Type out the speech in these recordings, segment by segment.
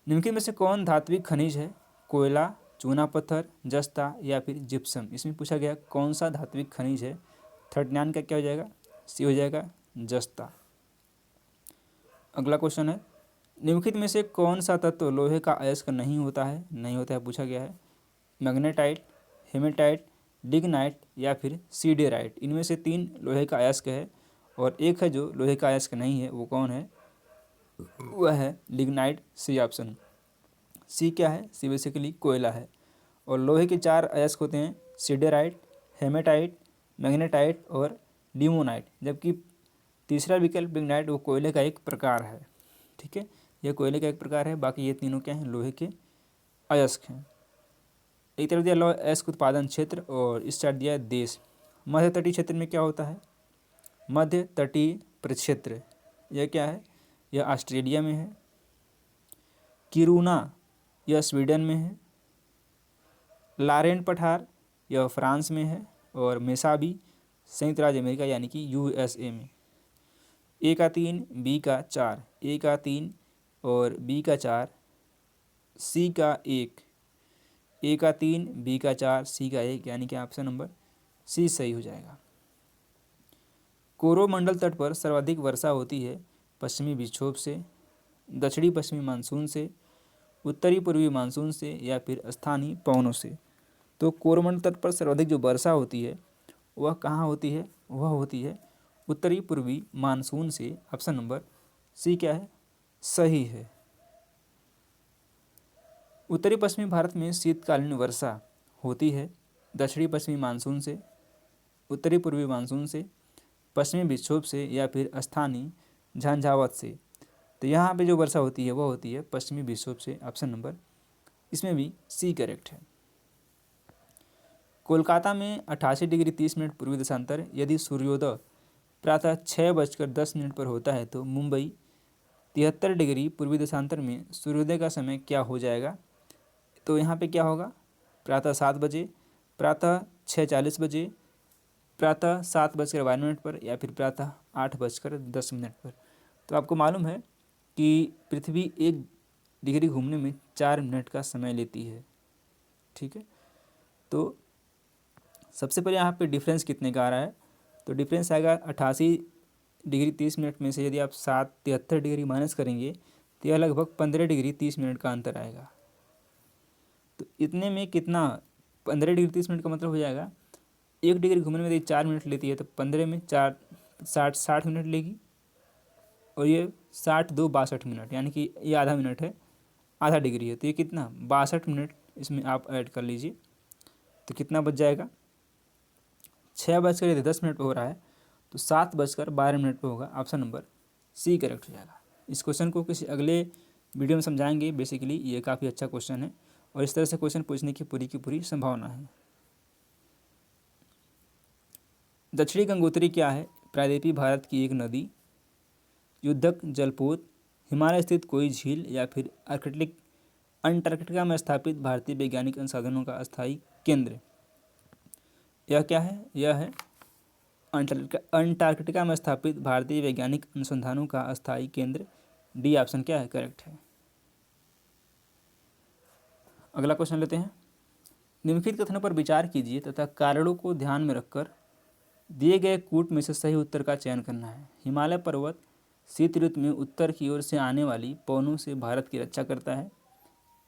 निम्नलिखित में से कौन धात्विक खनिज है? कोयला, चूना पत्थर, जस्ता या फिर जिप्सम। इसमें पूछा गया कौन सा धात्विक खनिज है। 39 का क्या हो जाएगा? सी हो जाएगा, जस्ता। अगला क्वेश्चन है, निम्नलिखित में से कौन सा तत्व लोहे का अयस्क नहीं होता है? नहीं होता है पूछा गया है। मैग्नेटाइट, हेमेटाइट, लिग्नाइट या फिर सीडेराइट। इनमें से 3 लोहे का अयस्क है और एक है जो लोहे का अयस्क नहीं है। वो कौन है? वह है लिग्नाइट, सी ऑप्शन। सी क्या है? सी बेसिकली कोयला है। और लोहे के 4 अयस्क होते हैं, सीडेराइट, हेमेटाइट, मैग्नेटाइट और लिमोनाइट। जबकि तीसरा विकल्प लिग्नाइट वो कोयले का एक प्रकार है। ठीक है, यह कोयले का एक प्रकार है। बाकी ये तीनों क्या हैं? लोहे के अयस्क हैं। एक तरफ दिया लोह अयस्क उत्पादन क्षेत्र और इस साइड दिया है देश। मध्य तटीय क्षेत्र में क्या होता है? मध्य तटीय प्रक्षेत्र, यह क्या है? यह ऑस्ट्रेलिया में है। किरूना, यह स्वीडन में है। लारेन पठार, यह फ्रांस में है। और मेसाबी, संयुक्त राज्य अमेरिका यानी कि यूएसए में। ए का 3, बी का 4, ए का 3 और बी का 4, सी का 1, ए का 3, बी का 4, सी का 1, यानी कि ऑप्शन नंबर सी सही हो जाएगा। कोरोमंडल तट पर सर्वाधिक वर्षा होती है पश्चिमी विक्षोभ से, दक्षिणी पश्चिमी मानसून से, उत्तरी पूर्वी मानसून से या फिर स्थानीय पवनों से। तो कोरोमंडल तट पर सर्वाधिक जो वर्षा होती है वह कहाँ होती है? वह होती है उत्तरी पूर्वी मानसून से। ऑप्शन नंबर सी क्या है? सही है। उत्तरी पश्चिमी भारत में शीतकालीन वर्षा होती है दक्षिणी पश्चिमी मानसून से, उत्तरी पूर्वी मानसून से, पश्चिमी विक्षोभ से या फिर स्थानीय झंझावात से। तो यहाँ पे जो वर्षा होती है वह होती है पश्चिमी विक्षोभ से। ऑप्शन नंबर इसमें भी सी करेक्ट है। कोलकाता में 88 डिग्री 30 मिनट पूर्वी देशांतर यदि सूर्योदय प्रातः 6:10 पर होता है तो मुंबई 73 डिग्री पूर्वी देशांतर में सूर्योदय का समय क्या हो जाएगा? तो यहाँ पे क्या होगा? प्रातः 7 बजे, प्रातः 6:40 बजे, प्रातः 7:52 पर या फिर प्रातः 8:10 पर। तो आपको मालूम है कि पृथ्वी 1 डिग्री घूमने में 4 मिनट का समय लेती है। ठीक है, तो सबसे पहले यहाँ पे डिफरेंस कितने का आ रहा है? तो डिफरेंस आएगा 88 डिग्री 30 मिनट में से यदि आप 73 डिग्री माइनस करेंगे तो यह लगभग 15 डिग्री 30 मिनट का अंतर आएगा। तो इतने में कितना? 15 डिग्री 30 मिनट का मतलब हो जाएगा 1 डिग्री घूमने में यदि 4 मिनट लेती है तो 15 में 4 60 मिनट लेगी। और ये 60 2 62 मिनट, यानी कि ये आधा मिनट है, आधा डिग्री है। तो ये कितना? 62 मिनट इसमें आप ऐड कर लीजिए। तो कितना बच जाएगा? 6:10 पर हो रहा है तो 7:12 पर होगा। ऑप्शन नंबर सी करेक्ट हो जाएगा। इस क्वेश्चन को किसी अगले वीडियो में समझाएंगे। बेसिकली ये काफ़ी अच्छा क्वेश्चन है और इस तरह से क्वेश्चन पूछने की पूरी संभावना है। दक्षिणी गंगोत्री क्या है? प्रायद्वीपीय भारत की एक नदी, युद्धक जलपोत, हिमालय स्थित कोई झील या फिर अंटार्कटिका में स्थापित भारतीय वैज्ञानिक संसाधनों का अस्थायी केंद्र। यह क्या है? यह है अंटार्कटिका में स्थापित भारतीय वैज्ञानिक अनुसंधानों का अस्थायी केंद्र। डी ऑप्शन क्या है? करेक्ट है। अगला क्वेश्चन लेते हैं। निम्नलिखित कथनों पर विचार कीजिए तथा कारणों को ध्यान में रखकर दिए गए कूट में से सही उत्तर का चयन करना है। हिमालय पर्वत शीत ऋतु में उत्तर की ओर से आने वाली पवनों से भारत की रक्षा करता है।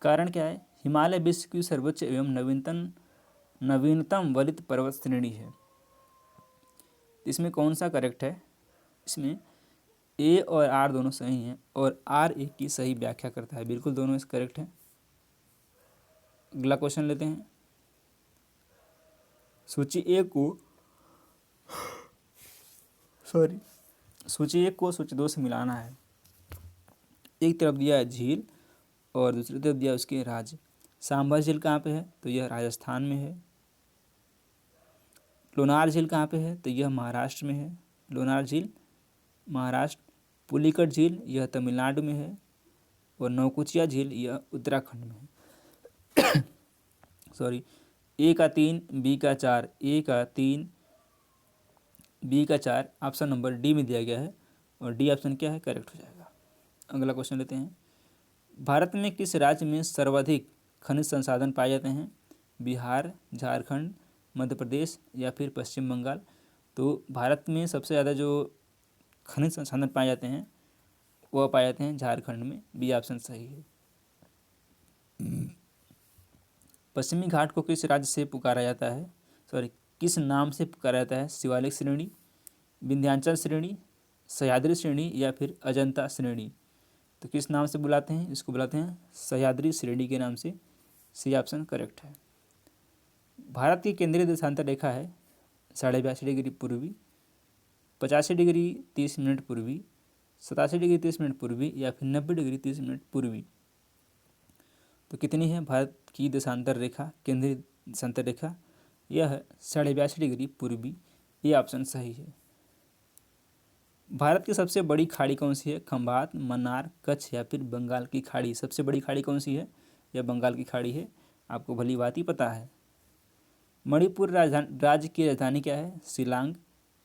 कारण क्या है? हिमालय विश्व की सर्वोच्च एवं नवीनतम वलित पर्वत श्रेणी है। इसमें कौन सा करेक्ट है? इसमें ए और आर दोनों सही हैं और आर ए की सही व्याख्या करता है। बिल्कुल दोनों इस करेक्ट हैं। अगला क्वेश्चन लेते हैं। सूची एक को सूची 2 से मिलाना है। एक तरफ दिया है झील और दूसरी तरफ दिया उसके राज्य। सांभर झील कहाँ पे है? तो यह राजस्थान में है। लोनार झील कहाँ पे है? तो यह महाराष्ट्र में है। लोनार झील महाराष्ट्र। पुलिकट झील यह तमिलनाडु में है और नौकुचिया झील यह उत्तराखंड में है। सॉरी, ए का 3, बी का 4, ए का 3, बी का 4 ऑप्शन नंबर डी में दिया गया है और डी ऑप्शन क्या है? करेक्ट हो जाएगा। अगला क्वेश्चन लेते हैं। भारत में किस राज्य में सर्वाधिक खनिज संसाधन पाए जाते हैं? बिहार, झारखंड, मध्य प्रदेश या फिर पश्चिम बंगाल। तो भारत में सबसे ज़्यादा जो खनिज संसाधन पाए जाते हैं वह पाए जाते हैं झारखंड में। बी ऑप्शन सही है। पश्चिमी घाट को किस राज्य से पुकारा जाता है, किस नाम से पुकारा जाता है? शिवालिक श्रेणी, विंध्याचल श्रेणी, सह्याद्री श्रेणी या फिर अजंता श्रेणी। तो किस नाम से बुलाते हैं? इसको बुलाते हैं सह्याद्री श्रेणी के नाम से। सी ऑप्शन करेक्ट है। भारत की केंद्रीय देशांतर रेखा है 82.5 डिग्री पूर्वी, 85 डिग्री 30 मिनट पूर्वी, 87 डिग्री 30 मिनट पूर्वी या फिर 90 डिग्री 30 मिनट पूर्वी। तो कितनी है भारत की देशांतर रेखा, केंद्रीय देशांतर रेखा? यह है 82.5 डिग्री पूर्वी। ये ऑप्शन सही है। भारत की सबसे बड़ी खाड़ी कौन सी है? खंभात, मन्नार, कच्छ या फिर बंगाल की खाड़ी। सबसे बड़ी खाड़ी कौन सी है? यह बंगाल की खाड़ी है। आपको भली बात ही पता है। मणिपुर राज्य की राजधानी क्या है? शिलांग,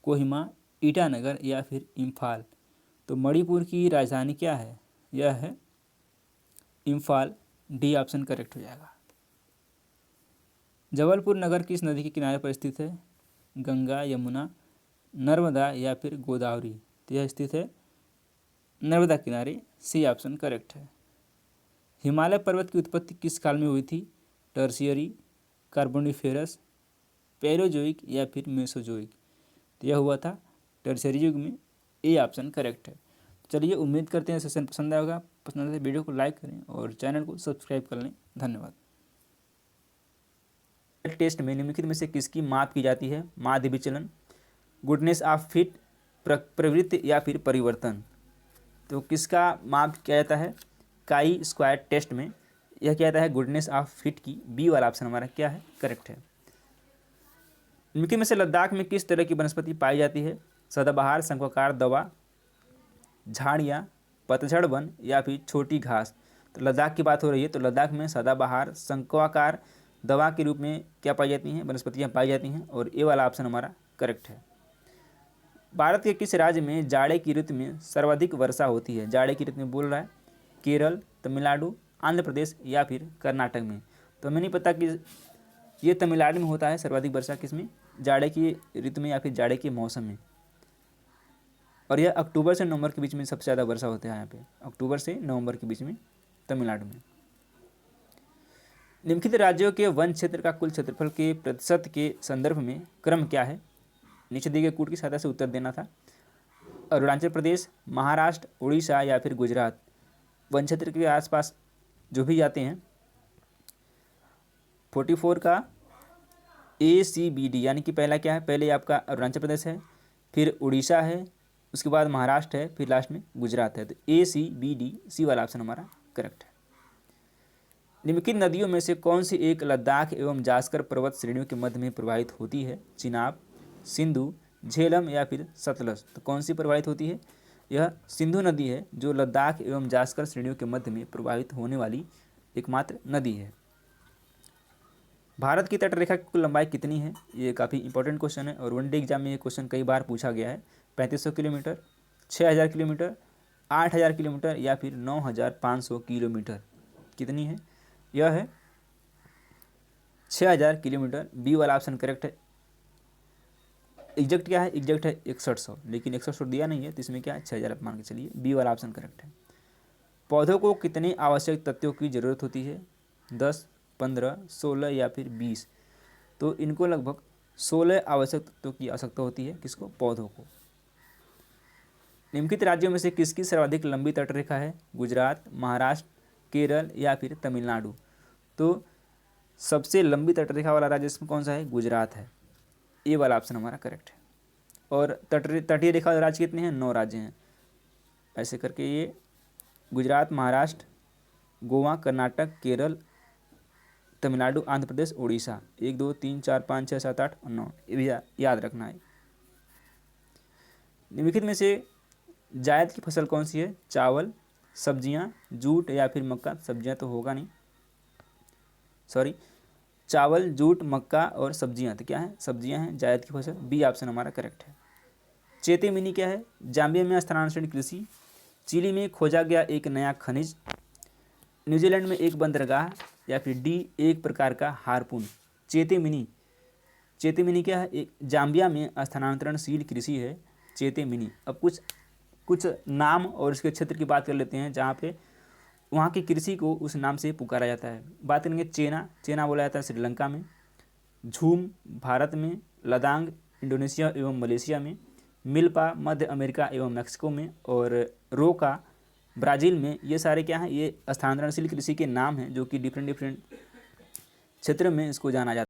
कोहिमा, ईटानगर या फिर इम्फाल। तो मणिपुर की राजधानी क्या है? यह है इम्फाल। डी ऑप्शन करेक्ट हो जाएगा। जबलपुर नगर किस नदी के किनारे पर स्थित है? गंगा, यमुना, नर्मदा या फिर गोदावरी। तो यह स्थित है नर्मदा किनारे। सी ऑप्शन करेक्ट है। हिमालय पर्वत की उत्पत्ति किस काल में हुई थी? टर्शियरी, कार्बोनिफेरस, पैरोजोइक या फिर मेसोजोइक। तो यह हुआ था टर्शियरी युग में। ए ऑप्शन करेक्ट है। चलिए, उम्मीद करते हैं सेशन पसंद आया होगा। पसंद आए तो वीडियो को लाइक करें और चैनल को सब्सक्राइब कर लें। धन्यवाद। टेस्ट में निम्नलिखित में से किसकी माप की जाती है? माध्य विचलन, गुडनेस ऑफ फिट, प्रवृत्ति या फिर परिवर्तन। तो किसका माप किया जाता है काई स्क्वायर टेस्ट में? यह क्या जाता है गुडनेस ऑफ फिट की। बी वाला ऑप्शन हमारा क्या है? करेक्ट है। निम्नलिखित में से लद्दाख में किस तरह की वनस्पति पाई जाती है? सदाबहार, शंखवाकार दवा, झाड़ियाँ, पतझड़ वन या फिर छोटी घास। तो लद्दाख की बात हो रही है तो लद्दाख में सदाबहार, शंखवाकार दवा के रूप में क्या पाई जाती हैं? वनस्पतियाँ पाई जाती हैं और ए वाला ऑप्शन हमारा करेक्ट है। भारत के किस राज्य में जाड़े की ऋतु में सर्वाधिक वर्षा होती है? जाड़े की ऋतु में बोल रहा है केरल, तमिलनाडु, आंध्र प्रदेश या फिर कर्नाटक में। तो हमें नहीं पता कि ये तमिलनाडु में होता है सर्वाधिक वर्षा किसमें? जाड़े की ऋतु में या फिर जाड़े के मौसम में। और यह अक्टूबर से नवंबर के बीच में सबसे ज़्यादा वर्षा होता है यहाँ पे, अक्टूबर से नवंबर के बीच में तमिलनाडु में। निम्नलिखित राज्यों के वन क्षेत्र का कुल क्षेत्रफल के प्रतिशत के संदर्भ में क्रम क्या है? नीचे दिए गए कूट की सहायता से उत्तर देना था। अरुणाचल प्रदेश, महाराष्ट्र, उड़ीसा या फिर गुजरात। वन क्षेत्र के आसपास जो भी जाते हैं 44 का ACBD, यानी कि पहला क्या है? पहले आपका अरुणाचल प्रदेश है, फिर उड़ीसा है, उसके बाद महाराष्ट्र है, फिर लास्ट में गुजरात है। तो ACBD सी वाला ऑप्शन हमारा करेक्ट है। निम्नलिखित नदियों में से कौन सी एक लद्दाख एवं जास्कर पर्वत श्रेणियों के मध्य में प्रवाहित होती है? चिनाब, सिंधु, झेलम या फिर सतलज। तो कौन सी प्रवाहित होती है? यह सिंधु नदी है जो लद्दाख एवं जास्कर श्रेणियों के मध्य में प्रवाहित होने वाली एकमात्र नदी है। भारत की तटरेखा की कुल लंबाई कितनी है? ये काफ़ी इंपॉर्टेंट क्वेश्चन है और वनडे एग्जाम में ये क्वेश्चन कई बार पूछा गया है। 3500 किलोमीटर, 6000 किलोमीटर, 8000 किलोमीटर या फिर 9500 किलोमीटर। कितनी है? यह है 6000 किलोमीटर। बी वाला ऑप्शन करेक्ट है। एग्जैक्ट क्या है? एग्जैक्ट है 6100, लेकिन 6100 दिया नहीं है तो इसमें क्या है 6000 आप मान के चलिए। बी वाला ऑप्शन करेक्ट है। पौधों को कितने आवश्यक तत्वों की ज़रूरत होती है? 10, 15, 16 या फिर 20। तो इनको लगभग 16 आवश्यक तत्वों की आवश्यकता होती है। किसको? पौधों को। निम्नलिखित राज्यों में से किसकी सर्वाधिक लंबी तटरेखा है? गुजरात, महाराष्ट्र, केरल या फिर तमिलनाडु। तो सबसे लंबी तटरेखा वाला राज्य इसमें कौन सा है? गुजरात है। ए वाला ऑप्शन हमारा करेक्ट है। और तटीय रेखा वाले राज्य कितने हैं? 9 राज्य हैं। ऐसे करके ये गुजरात, महाराष्ट्र, गोवा, कर्नाटक, केरल, तमिलनाडु, आंध्र प्रदेश, उड़ीसा। 1, 2, 3, 4, 5, 6, 7, 8 और 9 ये भी याद रखना है। निम्नलिखित में से जायद की फसल कौन सी है? चावल, सब्जियां, जूट या फिर मक्का। सब्जियां तो होगा नहीं, सॉरी, चावल, जूट, मक्का और सब्जियां। तो क्या है? सब्जियां हैं जायद की फसल। बी ऑप्शन हमारा करेक्ट है। चेते मिनी क्या है? जाम्बिया में स्थानांतरण कृषि, चिली में खोजा गया एक नया खनिज, न्यूजीलैंड में एक बंदरगाह, या फिर डी एक प्रकार का हार्पून। चेते मिनी क्या है? एक जाम्बिया में स्थानांतरणशील कृषि है चेते मिनी। अब कुछ कुछ नाम और इसके क्षेत्र की बात कर लेते हैं जहाँ पे वहाँ की कृषि को उस नाम से पुकारा जाता है। बात करेंगे चेना बोला जाता है श्रीलंका में, झूम भारत में, लदांग इंडोनेशिया एवं मलेशिया में, मिल्पा मध्य अमेरिका एवं मैक्सिको में, और रोका ब्राज़ील में। ये सारे क्या हैं? ये स्थानांतरणशील कृषि के नाम हैं जो कि डिफरेंट क्षेत्र में इसको जाना जाता है।